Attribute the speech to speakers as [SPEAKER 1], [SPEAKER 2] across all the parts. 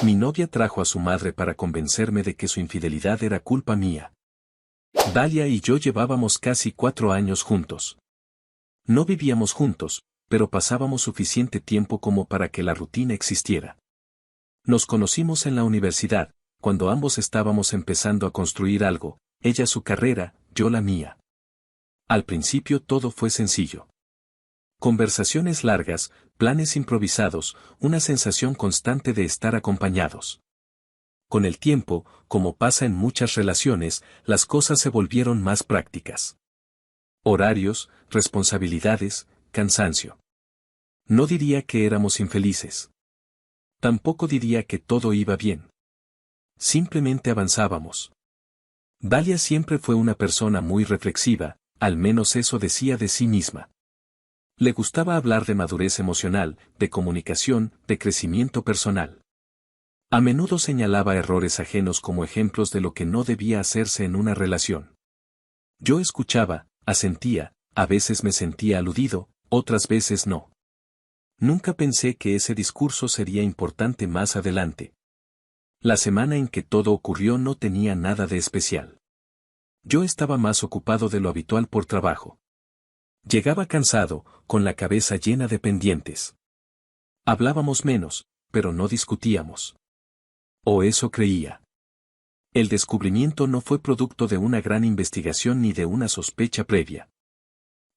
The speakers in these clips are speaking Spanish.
[SPEAKER 1] Mi novia trajo a su madre para convencerme de que su infidelidad era culpa mía. Dalia y yo llevábamos casi 4 años juntos. No vivíamos juntos, pero pasábamos suficiente tiempo como para que la rutina existiera. Nos conocimos en la universidad, cuando ambos estábamos empezando a construir algo, ella su carrera, yo la mía. Al principio todo fue sencillo. Conversaciones largas, planes improvisados, una sensación constante de estar acompañados. Con el tiempo, como pasa en muchas relaciones, las cosas se volvieron más prácticas. Horarios, responsabilidades, cansancio. No diría que éramos infelices. Tampoco diría que todo iba bien. Simplemente avanzábamos. Dalia siempre fue una persona muy reflexiva, al menos eso decía de sí misma. Le gustaba hablar de madurez emocional, de comunicación, de crecimiento personal. A menudo señalaba errores ajenos como ejemplos de lo que no debía hacerse en una relación. Yo escuchaba, asentía, a veces me sentía aludido, otras veces no. Nunca pensé que ese discurso sería importante más adelante. La semana en que todo ocurrió no tenía nada de especial. Yo estaba más ocupado de lo habitual por trabajo. Llegaba cansado, con la cabeza llena de pendientes. Hablábamos menos, pero no discutíamos. O eso creía. El descubrimiento no fue producto de una gran investigación ni de una sospecha previa.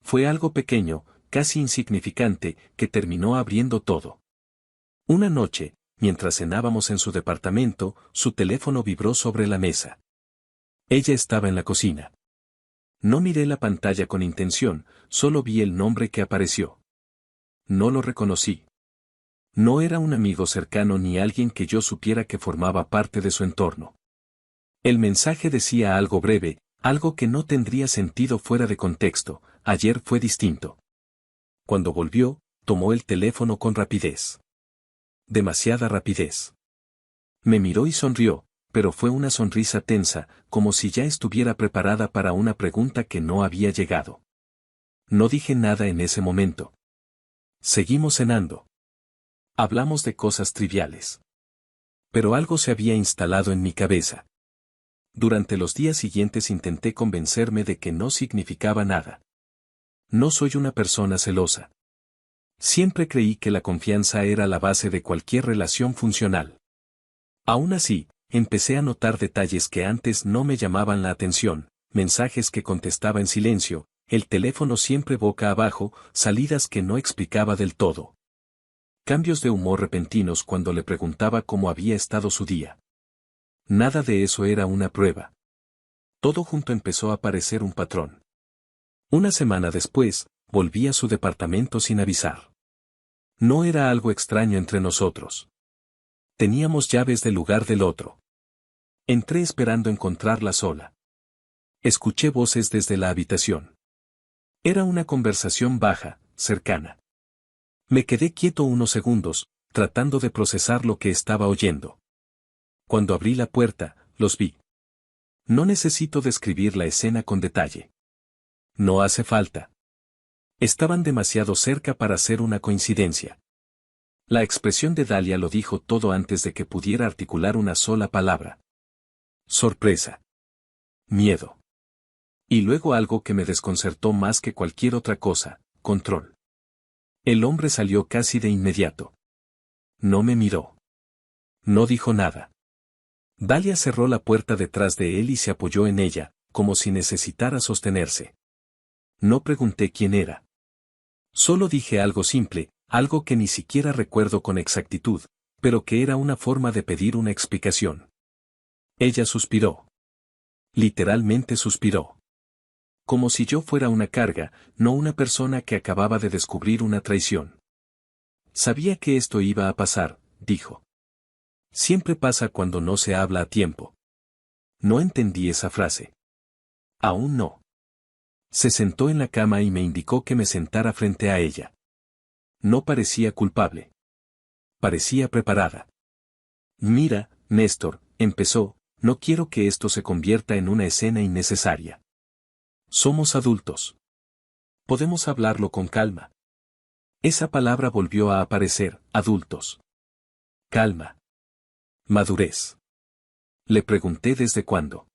[SPEAKER 1] Fue algo pequeño, casi insignificante, que terminó abriendo todo. Una noche, mientras cenábamos en su departamento, su teléfono vibró sobre la mesa. Ella estaba en la cocina. No miré la pantalla con intención, solo vi el nombre que apareció. No lo reconocí. No era un amigo cercano ni alguien que yo supiera que formaba parte de su entorno. El mensaje decía algo breve, algo que no tendría sentido fuera de contexto: ayer fue distinto. Cuando volvió, tomó el teléfono con rapidez. Demasiada rapidez. Me miró y sonrió, pero fue una sonrisa tensa, como si ya estuviera preparada para una pregunta que no había llegado. No dije nada en ese momento. Seguimos cenando. Hablamos de cosas triviales. Pero algo se había instalado en mi cabeza. Durante los días siguientes intenté convencerme de que no significaba nada. No soy una persona celosa. Siempre creí que la confianza era la base de cualquier relación funcional. Aún así, empecé a notar detalles que antes no me llamaban la atención: mensajes que contestaba en silencio, el teléfono siempre boca abajo, salidas que no explicaba del todo. Cambios de humor repentinos cuando le preguntaba cómo había estado su día. Nada de eso era una prueba. Todo junto empezó a parecer un patrón. Una semana después, volví a su departamento sin avisar. No era algo extraño entre nosotros. Teníamos llaves del lugar del otro. Entré esperando encontrarla sola. Escuché voces desde la habitación. Era una conversación baja, cercana. Me quedé quieto unos segundos, tratando de procesar lo que estaba oyendo. Cuando abrí la puerta, los vi. No necesito describir la escena con detalle. No hace falta. Estaban demasiado cerca para ser una coincidencia. La expresión de Dalia lo dijo todo antes de que pudiera articular una sola palabra. Sorpresa. Miedo. Y luego algo que me desconcertó más que cualquier otra cosa: control. El hombre salió casi de inmediato. No me miró. No dijo nada. Dalia cerró la puerta detrás de él y se apoyó en ella, como si necesitara sostenerse. No pregunté quién era. Solo dije algo simple, algo que ni siquiera recuerdo con exactitud, pero que era una forma de pedir una explicación. Ella suspiró. Literalmente suspiró. Como si yo fuera una carga, no una persona que acababa de descubrir una traición. Sabía que esto iba a pasar, dijo. Siempre pasa cuando no se habla a tiempo. No entendí esa frase. Aún no. Se sentó en la cama y me indicó que me sentara frente a ella. No parecía culpable. Parecía preparada. Mira, Néstor, empezó, no quiero que esto se convierta en una escena innecesaria. Somos adultos. Podemos hablarlo con calma. Esa palabra volvió a aparecer: adultos. Calma. Madurez. Le pregunté desde cuándo.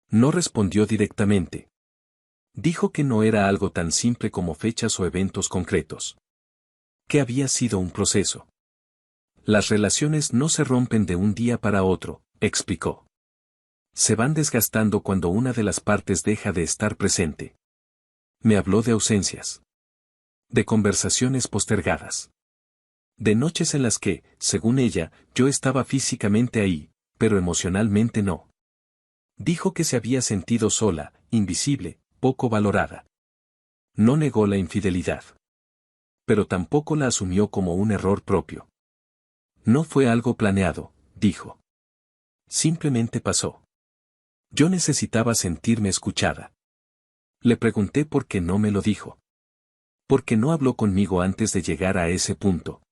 [SPEAKER 1] No respondió directamente. Dijo que no era algo tan simple como fechas o eventos concretos. Que había sido un proceso. Las relaciones no se rompen de un día para otro, explicó. Se van desgastando cuando una de las partes deja de estar presente. Me habló de ausencias. De conversaciones postergadas. De noches en las que, según ella, yo estaba físicamente ahí, pero emocionalmente no. Dijo que se había sentido sola, invisible, poco valorada. No negó la infidelidad. Pero tampoco la asumió como un error propio. No fue algo planeado, dijo. Simplemente pasó. Yo necesitaba sentirme escuchada. Le pregunté por qué no me lo dijo. ¿Por qué no habló conmigo antes de llegar a ese punto?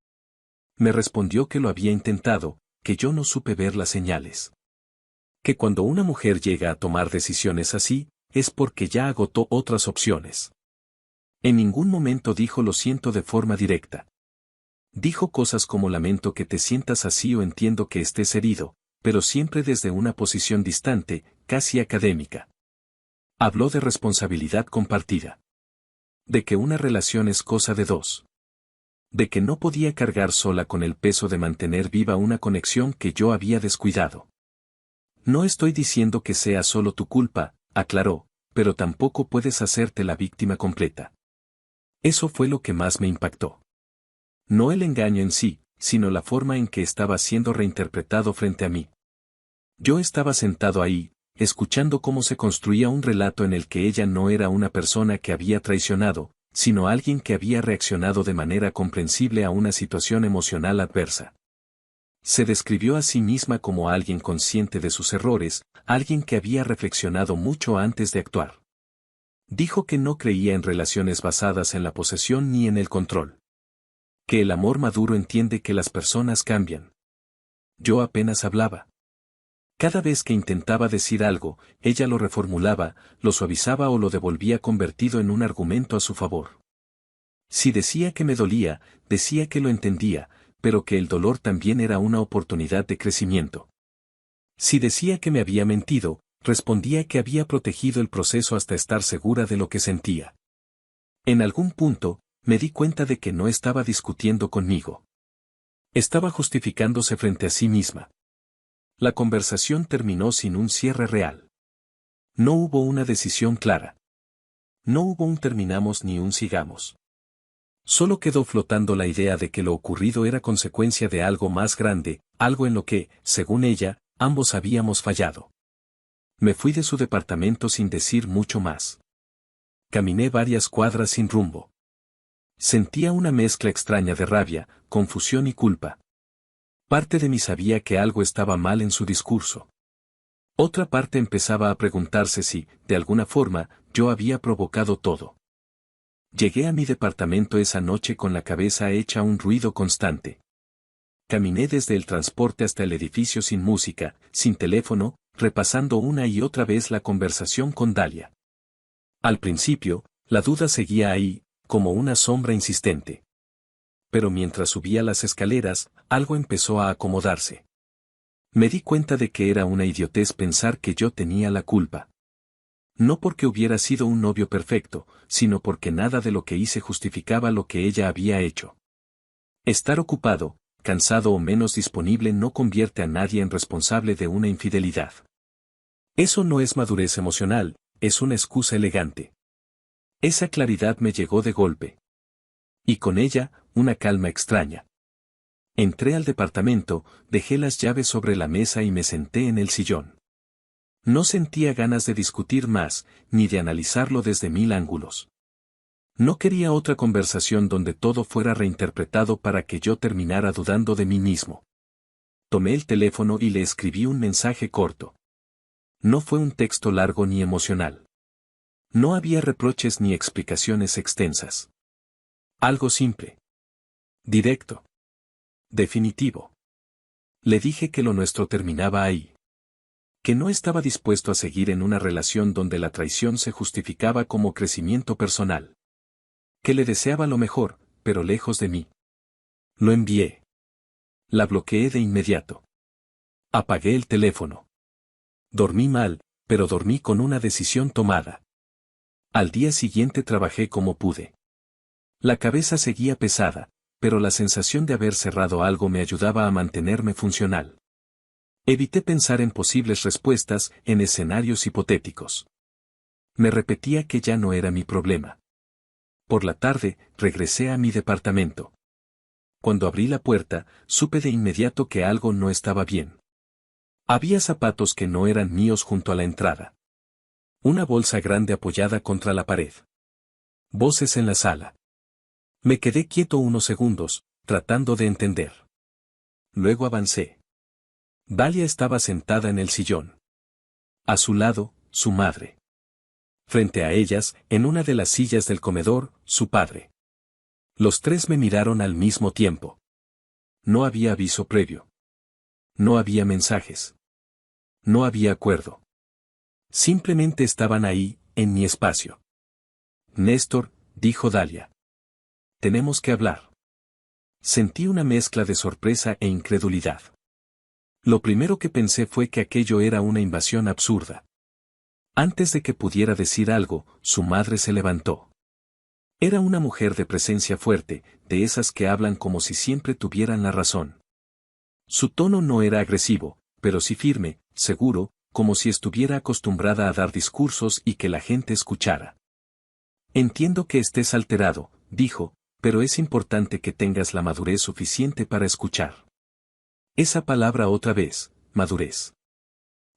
[SPEAKER 1] Me respondió que lo había intentado, que yo no supe ver las señales. Que cuando una mujer llega a tomar decisiones así, es porque ya agotó otras opciones. En ningún momento dijo lo siento de forma directa. Dijo cosas como lamento que te sientas así o entiendo que estés herido, pero siempre desde una posición distante, casi académica. Habló de responsabilidad compartida. De que una relación es cosa de dos. De que no podía cargar sola con el peso de mantener viva una conexión que yo había descuidado. No estoy diciendo que sea solo tu culpa, aclaró, pero tampoco puedes hacerte la víctima completa. Eso fue lo que más me impactó. No el engaño en sí, sino la forma en que estaba siendo reinterpretado frente a mí. Yo estaba sentado ahí, escuchando cómo se construía un relato en el que ella no era una persona que había traicionado, sino alguien que había reaccionado de manera comprensible a una situación emocional adversa. Se describió a sí misma como alguien consciente de sus errores, alguien que había reflexionado mucho antes de actuar. Dijo que no creía en relaciones basadas en la posesión ni en el control. Que el amor maduro entiende que las personas cambian. Yo apenas hablaba. Cada vez que intentaba decir algo, ella lo reformulaba, lo suavizaba o lo devolvía convertido en un argumento a su favor. Si decía que me dolía, decía que lo entendía, pero que el dolor también era una oportunidad de crecimiento. Si decía que me había mentido, respondía que había protegido el proceso hasta estar segura de lo que sentía. En algún punto, me di cuenta de que no estaba discutiendo conmigo. Estaba justificándose frente a sí misma. La conversación terminó sin un cierre real. No hubo una decisión clara. No hubo un terminamos ni un sigamos. Solo quedó flotando la idea de que lo ocurrido era consecuencia de algo más grande, algo en lo que, según ella, ambos habíamos fallado. Me fui de su departamento sin decir mucho más. Caminé varias cuadras sin rumbo. Sentía una mezcla extraña de rabia, confusión y culpa. Parte de mí sabía que algo estaba mal en su discurso. Otra parte empezaba a preguntarse si, de alguna forma, yo había provocado todo. Llegué a mi departamento esa noche con la cabeza hecha un ruido constante. Caminé desde el transporte hasta el edificio sin música, sin teléfono, repasando una y otra vez la conversación con Dalia. Al principio, la duda seguía ahí, como una sombra insistente. Pero mientras subía las escaleras, algo empezó a acomodarse. Me di cuenta de que era una idiotez pensar que yo tenía la culpa. No porque hubiera sido un novio perfecto, sino porque nada de lo que hice justificaba lo que ella había hecho. Estar ocupado, cansado o menos disponible no convierte a nadie en responsable de una infidelidad. Eso no es madurez emocional, es una excusa elegante. Esa claridad me llegó de golpe. Y con ella, una calma extraña. Entré al departamento, dejé las llaves sobre la mesa y me senté en el sillón. No sentía ganas de discutir más, ni de analizarlo desde 1000 ángulos. No quería otra conversación donde todo fuera reinterpretado para que yo terminara dudando de mí mismo. Tomé el teléfono y le escribí un mensaje corto. No fue un texto largo ni emocional. No había reproches ni explicaciones extensas. Algo simple. Directo. Definitivo. Le dije que lo nuestro terminaba ahí. Que no estaba dispuesto a seguir en una relación donde la traición se justificaba como crecimiento personal. Que le deseaba lo mejor, pero lejos de mí. Lo envié. La bloqueé de inmediato. Apagué el teléfono. Dormí mal, pero dormí con una decisión tomada. Al día siguiente trabajé como pude. La cabeza seguía pesada, pero la sensación de haber cerrado algo me ayudaba a mantenerme funcional. Evité pensar en posibles respuestas, en escenarios hipotéticos. Me repetía que ya no era mi problema. Por la tarde, regresé a mi departamento. Cuando abrí la puerta, supe de inmediato que algo no estaba bien. Había zapatos que no eran míos junto a la entrada. Una bolsa grande apoyada contra la pared. Voces en la sala. Me quedé quieto unos segundos, tratando de entender. Luego avancé. Dalia estaba sentada en el sillón. A su lado, su madre. Frente a ellas, en una de las sillas del comedor, su padre. Los tres me miraron al mismo tiempo. No había aviso previo. No había mensajes. No había acuerdo. Simplemente estaban ahí, en mi espacio. Néstor, dijo Dalia. Tenemos que hablar. Sentí una mezcla de sorpresa e incredulidad. Lo primero que pensé fue que aquello era una invasión absurda. Antes de que pudiera decir algo, su madre se levantó. Era una mujer de presencia fuerte, de esas que hablan como si siempre tuvieran la razón. Su tono no era agresivo, pero sí firme, seguro, como si estuviera acostumbrada a dar discursos y que la gente escuchara. Entiendo que estés alterado, dijo, pero es importante que tengas la madurez suficiente para escuchar. Esa palabra otra vez, madurez.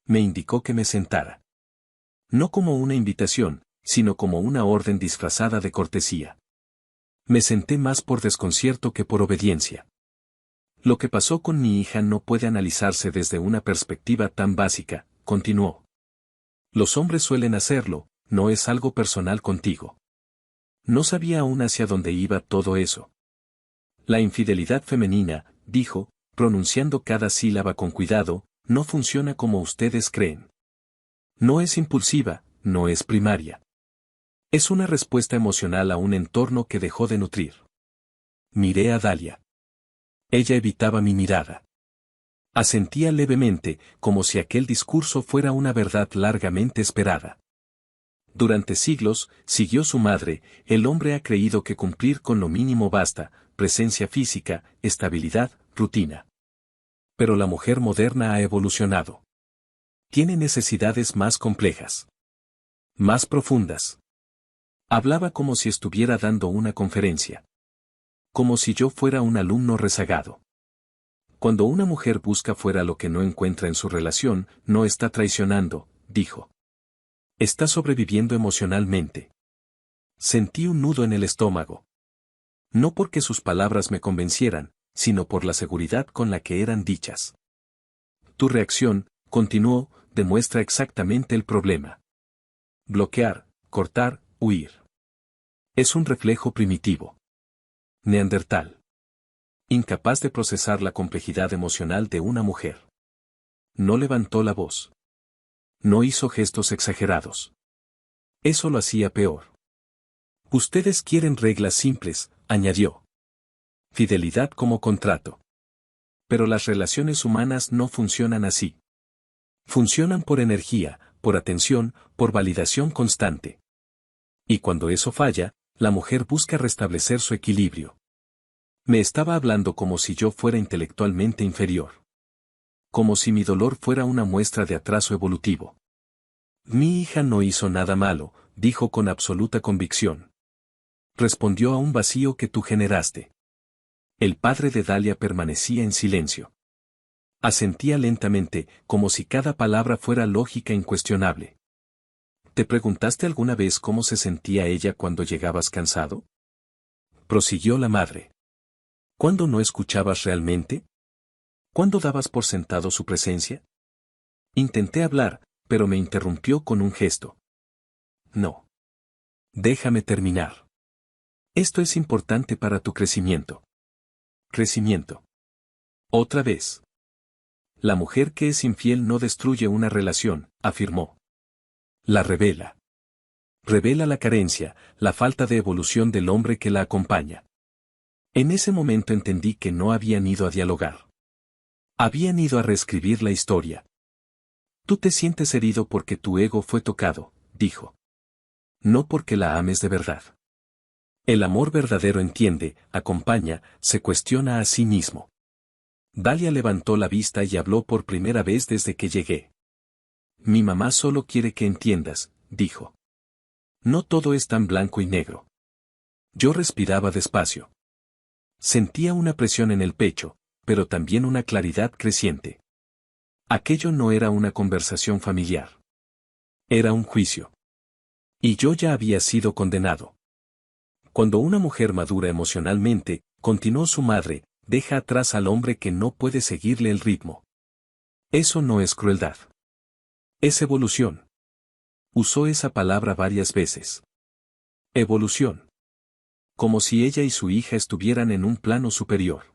[SPEAKER 1] Me indicó que me sentara. No como una invitación, sino como una orden disfrazada de cortesía. Me senté más por desconcierto que por obediencia. Lo que pasó con mi hija no puede analizarse desde una perspectiva tan básica, continuó. Los hombres suelen hacerlo, no es algo personal contigo. No sabía aún hacia dónde iba todo eso. La infidelidad femenina, dijo, pronunciando cada sílaba con cuidado, no funciona como ustedes creen. No es impulsiva, no es primaria. Es una respuesta emocional a un entorno que dejó de nutrir. Miré a Dalia. Ella evitaba mi mirada. Asentía levemente, como si aquel discurso fuera una verdad largamente esperada. Durante siglos, siguió su madre, el hombre ha creído que cumplir con lo mínimo basta, presencia física, estabilidad, rutina. Pero la mujer moderna ha evolucionado. Tiene necesidades más complejas. Más profundas. Hablaba como si estuviera dando una conferencia. Como si yo fuera un alumno rezagado. Cuando una mujer busca fuera lo que no encuentra en su relación, no está traicionando, dijo. Está sobreviviendo emocionalmente. Sentí un nudo en el estómago. No porque sus palabras me convencieran, sino por la seguridad con la que eran dichas. Tu reacción, continuó, demuestra exactamente el problema. Bloquear, cortar, huir. Es un reflejo primitivo. Neandertal. Incapaz de procesar la complejidad emocional de una mujer. No levantó la voz. No hizo gestos exagerados. Eso lo hacía peor. Ustedes quieren reglas simples, añadió. Fidelidad como contrato. Pero las relaciones humanas no funcionan así. Funcionan por energía, por atención, por validación constante. Y cuando eso falla, la mujer busca restablecer su equilibrio. Me estaba hablando como si yo fuera intelectualmente inferior. Como si mi dolor fuera una muestra de atraso evolutivo. Mi hija no hizo nada malo, dijo con absoluta convicción. Respondió a un vacío que tú generaste. El padre de Dalia permanecía en silencio. Asentía lentamente, como si cada palabra fuera lógica e incuestionable. ¿Te preguntaste alguna vez cómo se sentía ella cuando llegabas cansado? Prosiguió la madre. ¿Cuándo no escuchabas realmente? ¿Cuándo dabas por sentado su presencia? Intenté hablar, pero me interrumpió con un gesto. No. Déjame terminar. Esto es importante para tu crecimiento. Crecimiento. Otra vez. La mujer que es infiel no destruye una relación, afirmó. La revela. Revela la carencia, la falta de evolución del hombre que la acompaña. En ese momento entendí que no habían ido a dialogar. Habían ido a reescribir la historia. Tú te sientes herido porque tu ego fue tocado, dijo. No porque la ames de verdad. El amor verdadero entiende, acompaña, se cuestiona a sí mismo. Dalia levantó la vista y habló por primera vez desde que llegué. Mi mamá solo quiere que entiendas, dijo. No todo es tan blanco y negro. Yo respiraba despacio. Sentía una presión en el pecho, pero también una claridad creciente. Aquello no era una conversación familiar. Era un juicio. Y yo ya había sido condenado. Cuando una mujer madura emocionalmente, continuó su madre, deja atrás al hombre que no puede seguirle el ritmo. Eso no es crueldad. Es evolución. Usó esa palabra varias veces. Evolución. Como si ella y su hija estuvieran en un plano superior.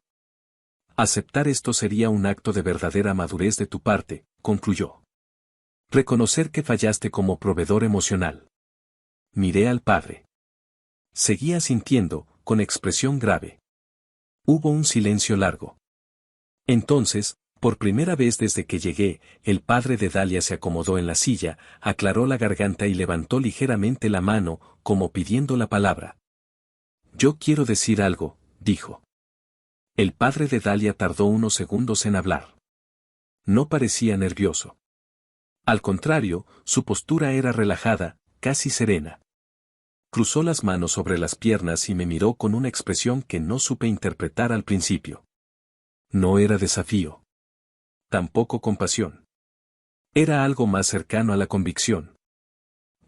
[SPEAKER 1] Aceptar esto sería un acto de verdadera madurez de tu parte, concluyó. Reconocer que fallaste como proveedor emocional. Miré al padre. Seguía sintiendo, con expresión grave. Hubo un silencio largo. Entonces, por primera vez desde que llegué, el padre de Dalia se acomodó en la silla, aclaró la garganta y levantó ligeramente la mano, como pidiendo la palabra. Yo quiero decir algo, dijo. El padre de Dalia tardó unos segundos en hablar. No parecía nervioso. Al contrario, su postura era relajada, casi serena. Cruzó las manos sobre las piernas y me miró con una expresión que no supe interpretar al principio. No era desafío. Tampoco compasión. Era algo más cercano a la convicción.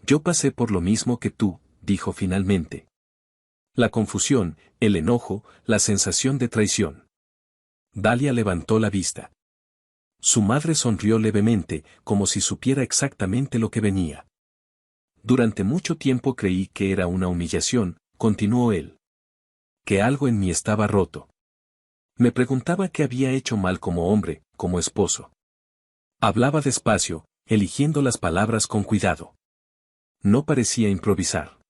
[SPEAKER 1] Yo pasé por lo mismo que tú, dijo finalmente. La confusión, el enojo, la sensación de traición. Dalia levantó la vista. Su madre sonrió levemente, como si supiera exactamente lo que venía. Durante mucho tiempo creí que era una humillación, continuó él. Que algo en mí estaba roto. Me preguntaba qué había hecho mal como hombre, como esposo. Hablaba despacio, eligiendo las palabras con cuidado. No parecía improvisar.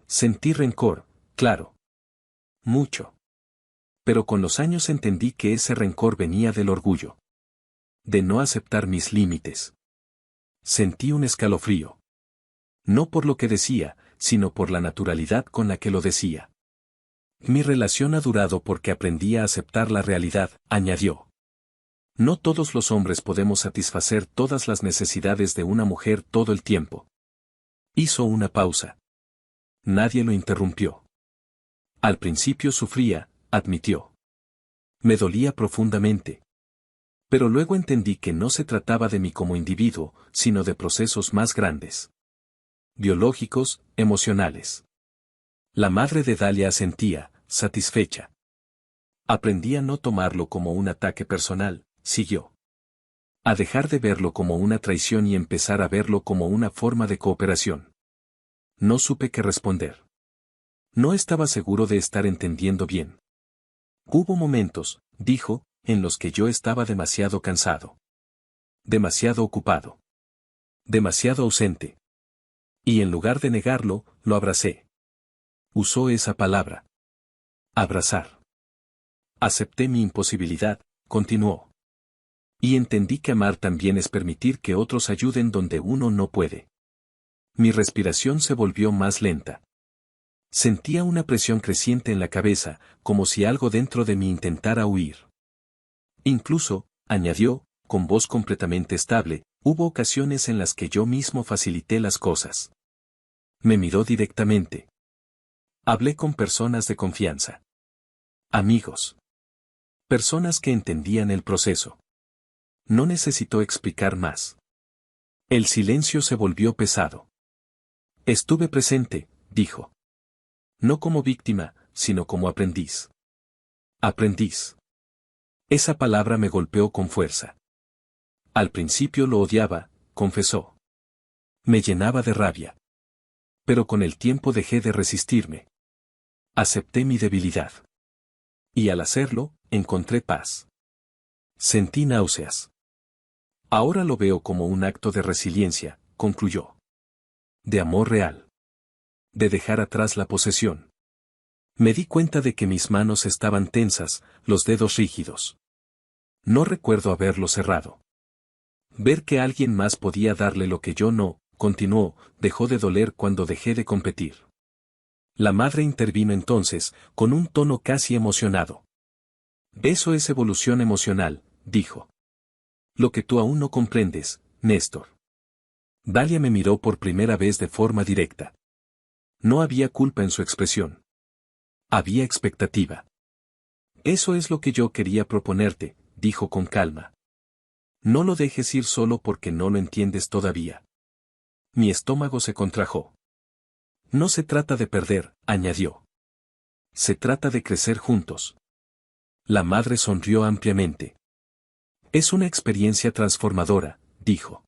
[SPEAKER 1] Sentí rencor, claro. Mucho. Pero con los años entendí que ese rencor venía del orgullo. De no aceptar mis límites. Sentí un escalofrío. No por lo que decía, sino por la naturalidad con la que lo decía. Mi relación ha durado porque aprendí a aceptar la realidad, añadió. No todos los hombres podemos satisfacer todas las necesidades de una mujer todo el tiempo. Hizo una pausa. Nadie lo interrumpió. Al principio sufría, admitió. Me dolía profundamente. Pero luego entendí que no se trataba de mí como individuo, sino de procesos más grandes. Biológicos, emocionales. La madre de Dalia asentía, satisfecha. Aprendí a no tomarlo como un ataque personal, siguió. A dejar de verlo como una traición y empezar a verlo como una forma de cooperación. No supe qué responder. No estaba seguro de estar entendiendo bien. Hubo momentos, dijo, en los que yo estaba demasiado cansado. Demasiado ocupado. Demasiado ausente. Y en lugar de negarlo, lo abracé. Usó esa palabra. Abrazar. Acepté mi imposibilidad, continuó. Y entendí que amar también es permitir que otros ayuden donde uno no puede. Mi respiración se volvió más lenta. Sentía una presión creciente en la cabeza, como si algo dentro de mí intentara huir. Incluso, añadió, con voz completamente estable, hubo ocasiones en las que yo mismo facilité las cosas. Me miró directamente. Hablé con personas de confianza. Amigos. Personas que entendían el proceso. No necesitó explicar más. El silencio se volvió pesado. Estuve presente, dijo. No como víctima, sino como aprendiz. Aprendiz. Esa palabra me golpeó con fuerza. Al principio lo odiaba, confesó. Me llenaba de rabia. Pero con el tiempo dejé de resistirme. Acepté mi debilidad. Y al hacerlo, encontré paz. Sentí náuseas. Ahora lo veo como un acto de resiliencia, concluyó. De amor real. De dejar atrás la posesión. Me di cuenta de que mis manos estaban tensas, los dedos rígidos. No recuerdo haberlo cerrado. Ver que alguien más podía darle lo que yo no, continuó, dejó de doler cuando dejé de competir. La madre intervino entonces, con un tono casi emocionado. Eso es evolución emocional, dijo. Lo que tú aún no comprendes, Néstor. Dalia me miró por primera vez de forma directa. No había culpa en su expresión. Había expectativa. Eso es lo que yo quería proponerte, dijo con calma. No lo dejes ir solo porque no lo entiendes todavía. Mi estómago se contrajo. No se trata de perder, añadió. Se trata de crecer juntos. La madre sonrió ampliamente. Es una experiencia transformadora, dijo.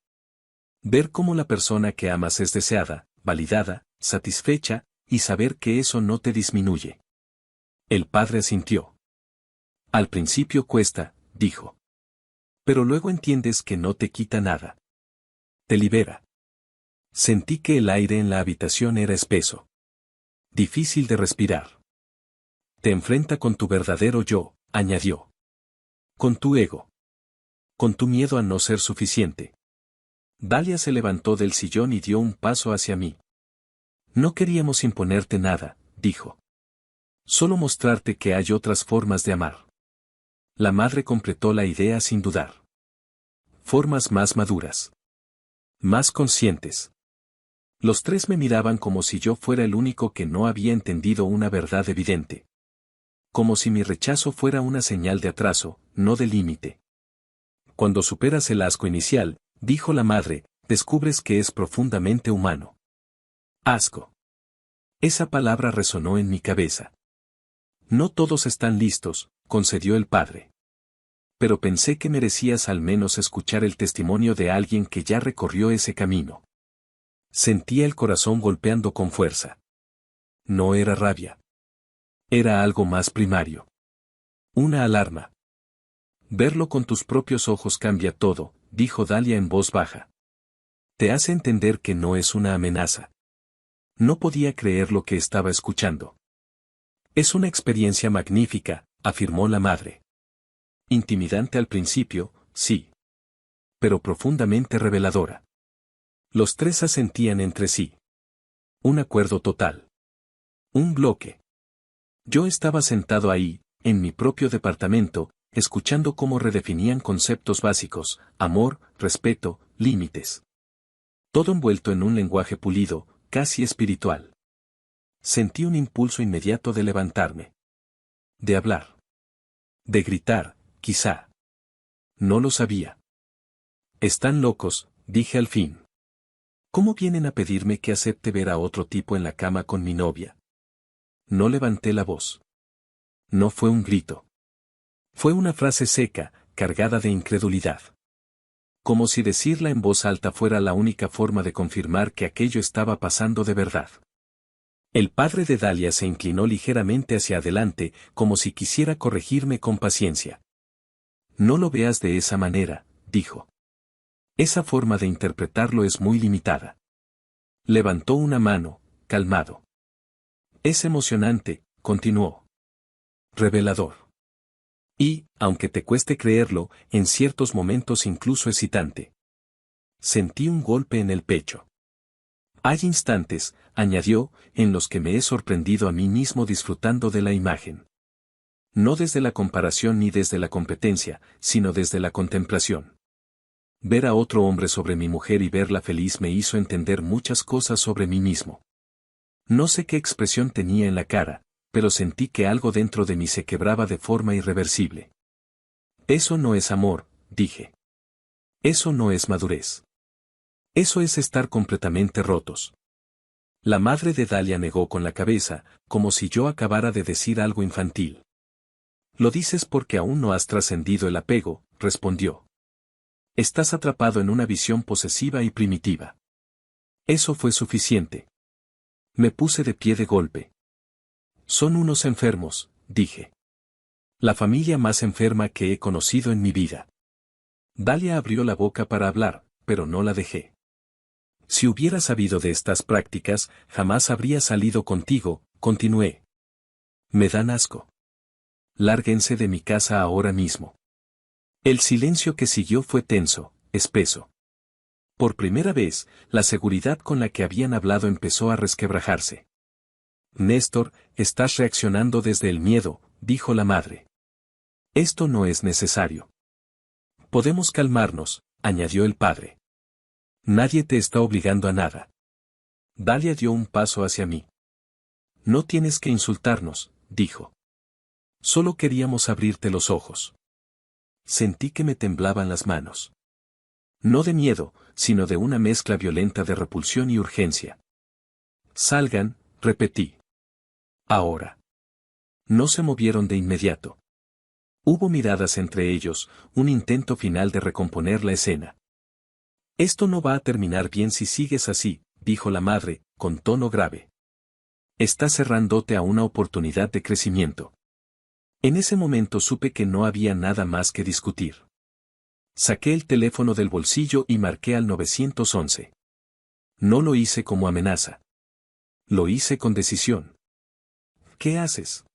[SPEAKER 1] Ver cómo la persona que amas es deseada, validada, satisfecha, y saber que eso no te disminuye. El padre asintió. Al principio cuesta, dijo. Pero luego entiendes que no te quita nada. Te libera. Sentí que el aire en la habitación era espeso. Difícil de respirar. Te enfrenta con tu verdadero yo, añadió. Con tu ego. Con tu miedo a no ser suficiente. Dalia se levantó del sillón y dio un paso hacia mí. No queríamos imponerte nada, dijo. Solo mostrarte que hay otras formas de amar. La madre completó la idea sin dudar. Formas más maduras. Más conscientes. Los tres me miraban como si yo fuera el único que no había entendido una verdad evidente. Como si mi rechazo fuera una señal de atraso, no de límite. Cuando superas el asco inicial, dijo la madre, descubres que es profundamente humano. Asco. Esa palabra resonó en mi cabeza. No todos están listos, concedió el padre. Pero pensé que merecías al menos escuchar el testimonio de alguien que ya recorrió ese camino. Sentía el corazón golpeando con fuerza. No era rabia. Era algo más primario. Una alarma. Verlo con tus propios ojos cambia todo, dijo Dalia en voz baja. Te hace entender que no es una amenaza. No podía creer lo que estaba escuchando. Es una experiencia magnífica, afirmó la madre. Intimidante al principio, sí. Pero profundamente reveladora. Los tres asentían entre sí. Un acuerdo total. Un bloque. Yo estaba sentado ahí, en mi propio departamento, escuchando cómo redefinían conceptos básicos, amor, respeto, límites. Todo envuelto en un lenguaje pulido, casi espiritual. Sentí un impulso inmediato de levantarme. De hablar. De gritar, quizá. No lo sabía. Están locos, dije al fin. ¿Cómo vienen a pedirme que acepte ver a otro tipo en la cama con mi novia? No levanté la voz. No fue un grito. Fue una frase seca, cargada de incredulidad. Como si decirla en voz alta fuera la única forma de confirmar que aquello estaba pasando de verdad. El padre de Dalia se inclinó ligeramente hacia adelante, como si quisiera corregirme con paciencia. No lo veas de esa manera, dijo. Esa forma de interpretarlo es muy limitada. Levantó una mano, calmado. Es emocionante, continuó. Revelador. Y, aunque te cueste creerlo, en ciertos momentos incluso excitante. Sentí un golpe en el pecho. Hay instantes, añadió, en los que me he sorprendido a mí mismo disfrutando de la imagen. No desde la comparación ni desde la competencia, sino desde la contemplación. Ver a otro hombre sobre mi mujer y verla feliz me hizo entender muchas cosas sobre mí mismo. No sé qué expresión tenía en la cara, pero sentí que algo dentro de mí se quebraba de forma irreversible. Eso no es amor, dije. Eso no es madurez. Eso es estar completamente rotos. La madre de Dalia negó con la cabeza, como si yo acabara de decir algo infantil. Lo dices porque aún no has trascendido el apego, respondió. Estás atrapado en una visión posesiva y primitiva. Eso fue suficiente. Me puse de pie de golpe. Son unos enfermos, dije. La familia más enferma que he conocido en mi vida. Dalia abrió la boca para hablar, pero no la dejé. Si hubiera sabido de estas prácticas, jamás habría salido contigo, continué. Me dan asco. Lárguense de mi casa ahora mismo. El silencio que siguió fue tenso, espeso. Por primera vez, la seguridad con la que habían hablado empezó a resquebrajarse. Néstor, estás reaccionando desde el miedo, dijo la madre. Esto no es necesario. Podemos calmarnos, añadió el padre. Nadie te está obligando a nada. Dalia dio un paso hacia mí. No tienes que insultarnos, dijo. Solo queríamos abrirte los ojos. Sentí que me temblaban las manos. No de miedo, sino de una mezcla violenta de repulsión y urgencia. Salgan, repetí. Ahora. No se movieron de inmediato. Hubo miradas entre ellos, un intento final de recomponer la escena. Esto no va a terminar bien si sigues así, dijo la madre, con tono grave. Estás cerrándote a una oportunidad de crecimiento. En ese momento supe que no había nada más que discutir. Saqué el teléfono del bolsillo y marqué al 911. No lo hice como amenaza. Lo hice con decisión. ¿Qué haces?,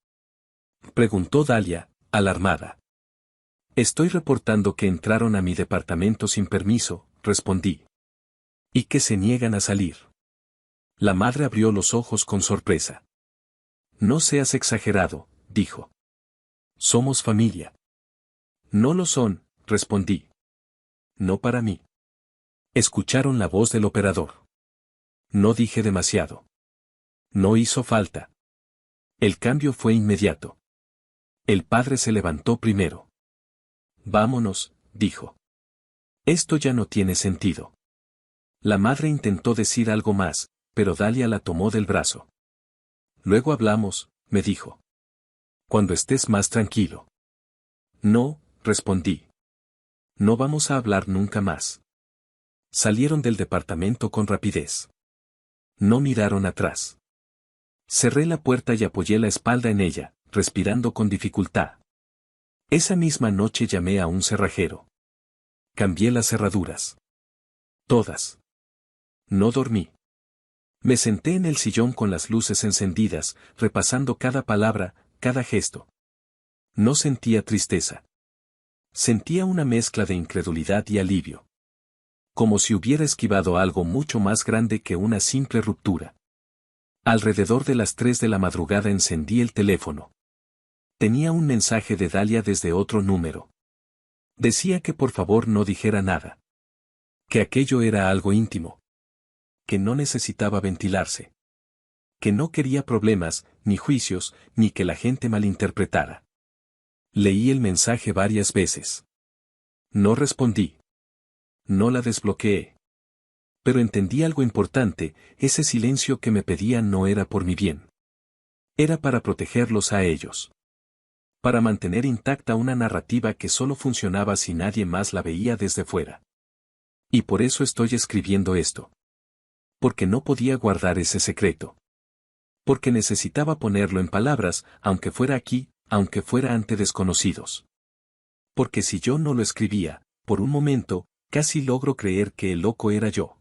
[SPEAKER 1] preguntó Dalia, alarmada. Estoy reportando que entraron a mi departamento sin permiso, respondí. Y que se niegan a salir. La madre abrió los ojos con sorpresa. No seas exagerado, dijo. Somos familia. No lo son, respondí. No para mí. Escucharon la voz del operador. No dije demasiado. No hizo falta. El cambio fue inmediato. El padre se levantó primero. Vámonos, dijo. Esto ya no tiene sentido. La madre intentó decir algo más, pero Dalia la tomó del brazo. Luego hablamos, me dijo. Cuando estés más tranquilo. No, respondí. No vamos a hablar nunca más. Salieron del departamento con rapidez. No miraron atrás. Cerré la puerta y apoyé la espalda en ella, respirando con dificultad. Esa misma noche llamé a un cerrajero. Cambié las cerraduras. Todas. No dormí. Me senté en el sillón con las luces encendidas, repasando cada palabra, cada gesto. No sentía tristeza. Sentía una mezcla de incredulidad y alivio. Como si hubiera esquivado algo mucho más grande que una simple ruptura. Alrededor de las 3 de la madrugada encendí el teléfono. Tenía un mensaje de Dalia desde otro número. Decía que por favor no dijera nada. Que aquello era algo íntimo. Que no necesitaba ventilarse. Que no quería problemas, ni juicios, ni que la gente malinterpretara. Leí el mensaje varias veces. No respondí. No la desbloqueé. Pero entendí algo importante, ese silencio que me pedían no era por mi bien. Era para protegerlos a ellos. Para mantener intacta una narrativa que solo funcionaba si nadie más la veía desde fuera. Y por eso estoy escribiendo esto. Porque no podía guardar ese secreto. Porque necesitaba ponerlo en palabras, aunque fuera aquí, aunque fuera ante desconocidos. Porque si yo no lo escribía, por un momento, casi logro creer que el loco era yo.